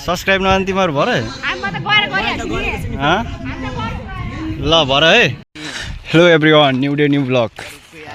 Subscribe नगर्ने तिमीहरू भरे ल भर है। Hello everyone, new day new blog.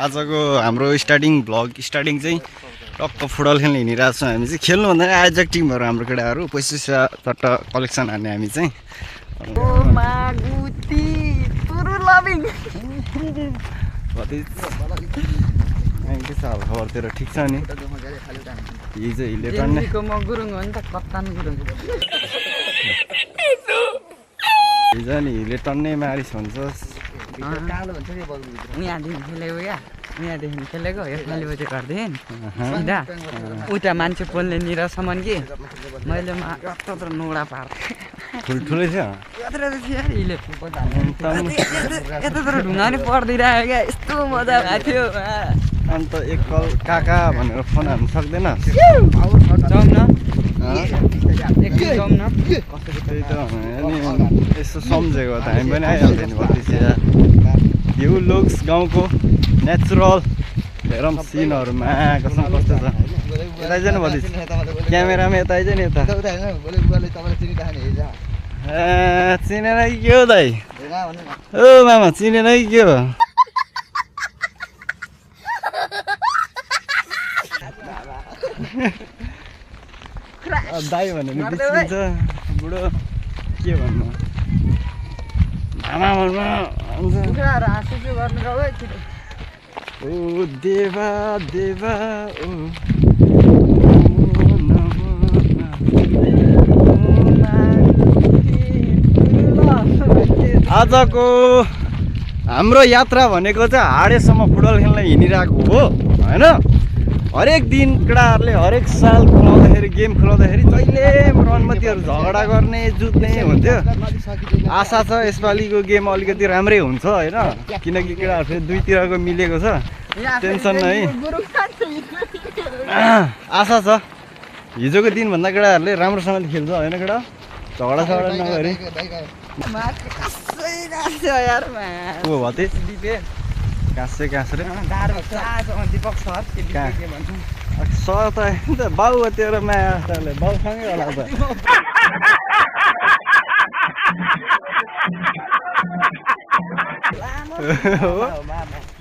आजको हाम्रो स्टार्टिङ चाहिँ टक्क फुटबल खेल्न हिँडिरहेको छौँ हामी चाहिँ। खेल्नुभन्दा आयोजक टिमहरू हाम्रो केटाहरू पैसा चट्ट कलेक्सन हान्ने हामी चाहिँ। के छ हाल खबर तेरो? ठिक छ नि? हिजो हिले टन्ने हिजो नि हिले टन्ने मारिस भन्छस्। यहाँदेखि खेलेको यसपालि बजे घरदेखि सिधा उता मान्छे पोल्ने निरसम्म कि मैले यत्रो नौडा पार्थेँ। ठुलै थियो यत्रो ढुङ्गा नि पर्दिरहेको क्या, यस्तो मजा भएको थियो। अन्त एक कल काका भनेर फोन हान्नु सक्दैन? जाउँ न एकदिन जाउँ न। त्यही त अनि यसो सम्झेको त हामी पनि आइहाल्थ्यो नि भतिसिया। भ्यू लुक्स गाउँको नेचुरल हेरौँ सिनहरूमा कसम कस्तो छ। यता आइज न भतिस, क्यामेरामा यता आइज नि यता। चिनेन कि के हो दाइ? ओ मामा चिनेन कि के हो? दाइ भनेर बिर्सिन्छ बुढो, के भन्नु मामा भन्नु। ओ देवा देवा ओ आजको हाम्रो यात्रा भनेको चाहिँ हाडेसम्म फुटबल खेल्न हिँडिरहेको हो होइन। हरेक दिन केटाहरूले हरेक साल खेलाउँदाखेरि गेम खेलाउँदाखेरि जहिले रनमतीहरू झगडा गर्ने जुत्ने हुन्थ्यो। आशा छ यसपालिको गेम अलिकति राम्रै हुन्छ होइन, किनकि केटाहरू फेरि दुईतिरको मिलेको छ, टेन्सन है। आशा छ हिजोको दिनभन्दा केटाहरूले राम्रोसँगले खेल्छ होइन केटा, झगडा नगरी। को भते काँसे रे सर त बाउ तेरो मायाले बाउसँगै होला त।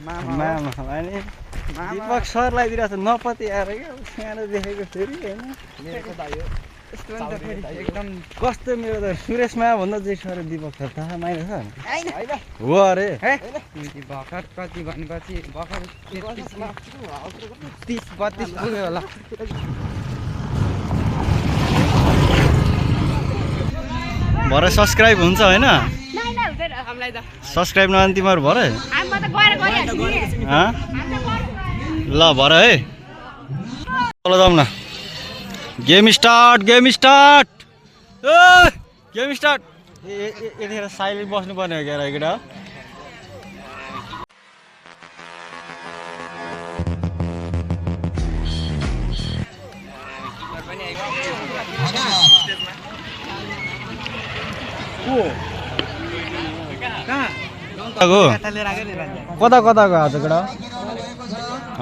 मामा अनि दिपक सरलाई दिइरहेको छ नपति आएर क्या, सानो देखेको फेरि होइन। एकदम कस्तो मेरो त सुरेश माया भन्दा जे सर दिपक सर थाहा माइल छ हो अरे भर्खर कति भनेपछि भर्खर 30-32 पुग्यो होला। भरे सब्सक्राइब हुन्छ होइन? सब्सक्राइब नगर्ने तिमीहरू भरे ल भर है। चलो जाउँ न। गेम स्टार्ट यतिखेर साइलेन्ट बस्नु पर्ने हो क्या केटा। कता कताको आज केटा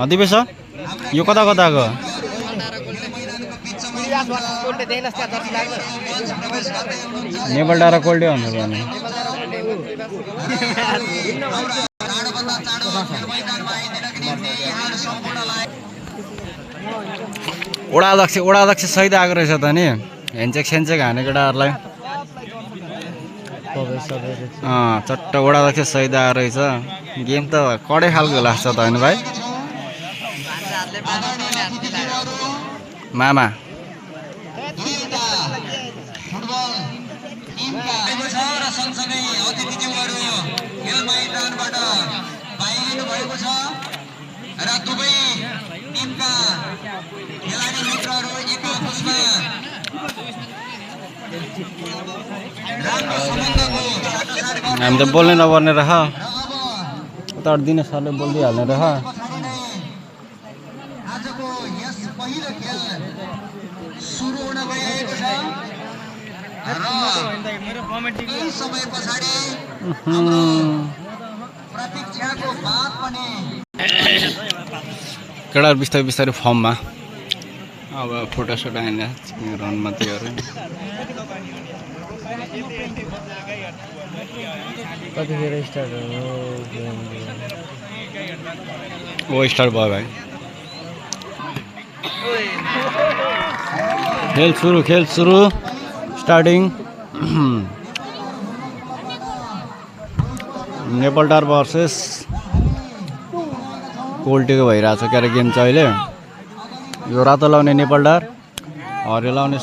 दिपेश यो कता कताको? नेपाल डाँडा कोल्डे भन्नु पर्ने। ओडाध्यक्ष सहित आएको रहेछ त नि, हेन्चेक सेन्चेक हाने केटाहरूलाई चट्ट ओडाध्यक्ष सहित आएको रहेछ। गेम त कडै खालको लाग्छ त होइन भाइ? मामा हामी त बोल्नै नपर्ने रह, उता दिने सरले बोलिदिइहाल्ने रह। केटाहरू बिस्तारै बिस्तारै फर्ममा अब फोटोसोट आएन रनमा त्योहरू कतिखेर स्टार्ट हो ओ स्टार्ट भयो भाइ खेल सुरु स्टार्टिङ नेपालटार भर्सेस कोल्टीको भइरहेछ क्यारे गेम चाहिँ अहिले यो रातो लाउने नेपालटार हरियो लाउने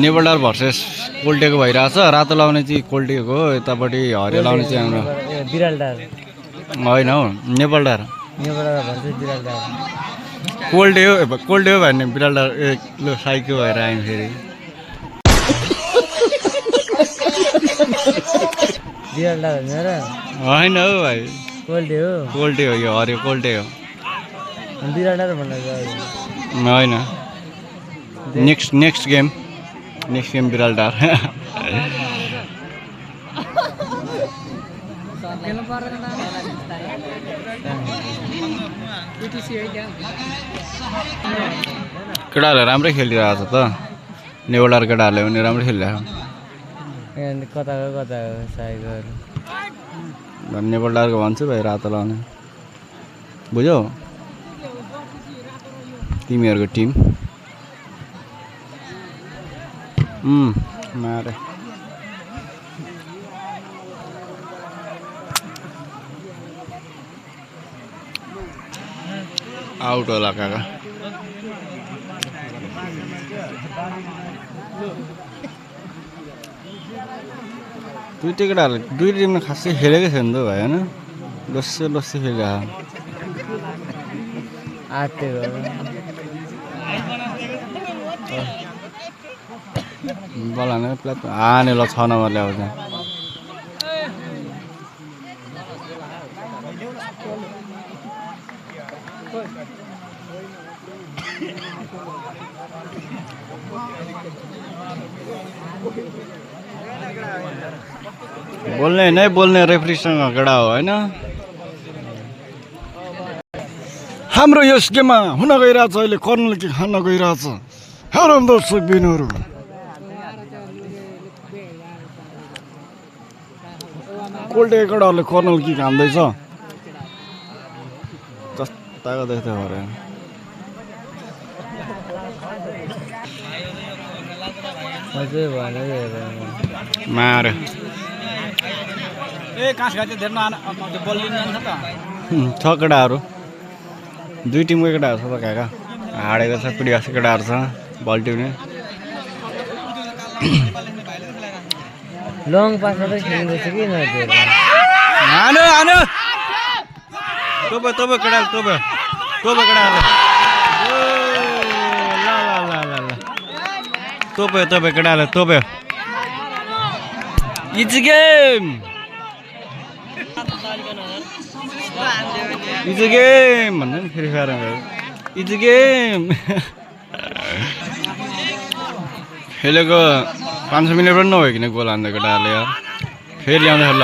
नेपालटार भर्सेस कोल्टीको भइरहेछ रातो लाउने चाहिँ कोल्टीको हो यतापट्टि हरियो लाउने चाहिँ हाम्रो बिरालटार होइन हौ नेपालटार कोल्टी हो भने बिरालटार लो साइको भएर आयौँ फेरि होइन हौ भाइ कोल्टी हो यो हरियो कोल्टी हो होइन नेक्स्ट गेम बिरालटार केटाहरूले राम्रै खेलिरहेको छ त नेपालटार केटाहरूले पनि राम्रै खेलिरहेको नेपालटारको भन्छु भाइ रातो लाउने बुझ्यौ तिमीहरूको टिम मारे आउट होला काका दुईवटा केटाहरूले दुई टिमले खासै खेलेकै थियो नि त भाइ होइन लस्सी खेलिरहेको बला नै प्लाट हाने ल 6 नम्बर ल्याउँछ बोल्ने रेफ्रीसँग केटा हो होइन हाम्रो यस गेममा हुन गइरहेछ अहिले कर्नल किक खान गइरहेछ हेरौँ दर्शक बिनहरू कोल्टे केटाहरूले कर्नल किक हान्दैछ जस्ताको देख्दै भरे मार्यो छ केटाहरू दुई टिमको केटाहरू छ त काका हाडेको छ पिडिएको केटाहरू छ बल टिउने लङ पास मात्रै खेलिँदैछ कि हानो तोप केटाहरू तोप्यो केटाहरूले तोप्यो इट्स गेम भन्दा नि फेरि फेर इट्स गेम खेलेको 500 मिनट पनि नभइकन गोल हान्दा केटाहरूले यार फेरि ल्याउँदै ल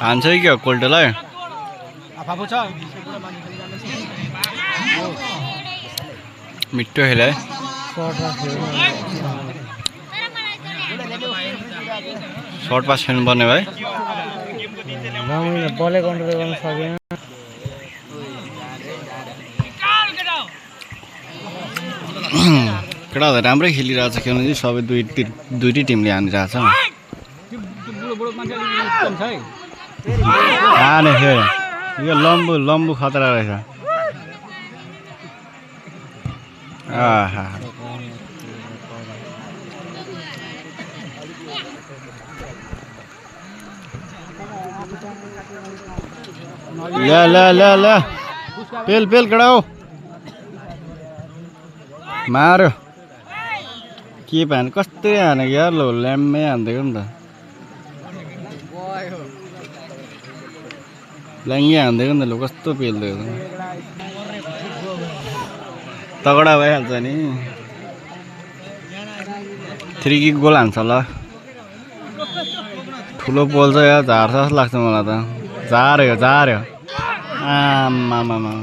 हान्छ कि क्या कोल्टेलाई मिठो खेले सर्ट पास खेल्नु पर्ने भाइ बलै कन्ट्रोल गर्न सकेन केटाहरू राम्रै खेलिरहेछ किनभने सबै दुईटै टिमले हानिरहेछ हाने फेरि यो लम्बु खतरा रहेछ आहा ल पेल केटा हो मार्यो के पान कस्तै हानेको यार लो ल्याम्मै हानिदिएको नि त ल्याङ्गे हानिदिएको नि त लो कस्तो पेलिदिएको तगडा भइहाल्छ नि 3 किक गोल हान्छ ल ठुलो पोल छ या झार्छ जस्तो लाग्छ मलाई त झार्यो आमामामा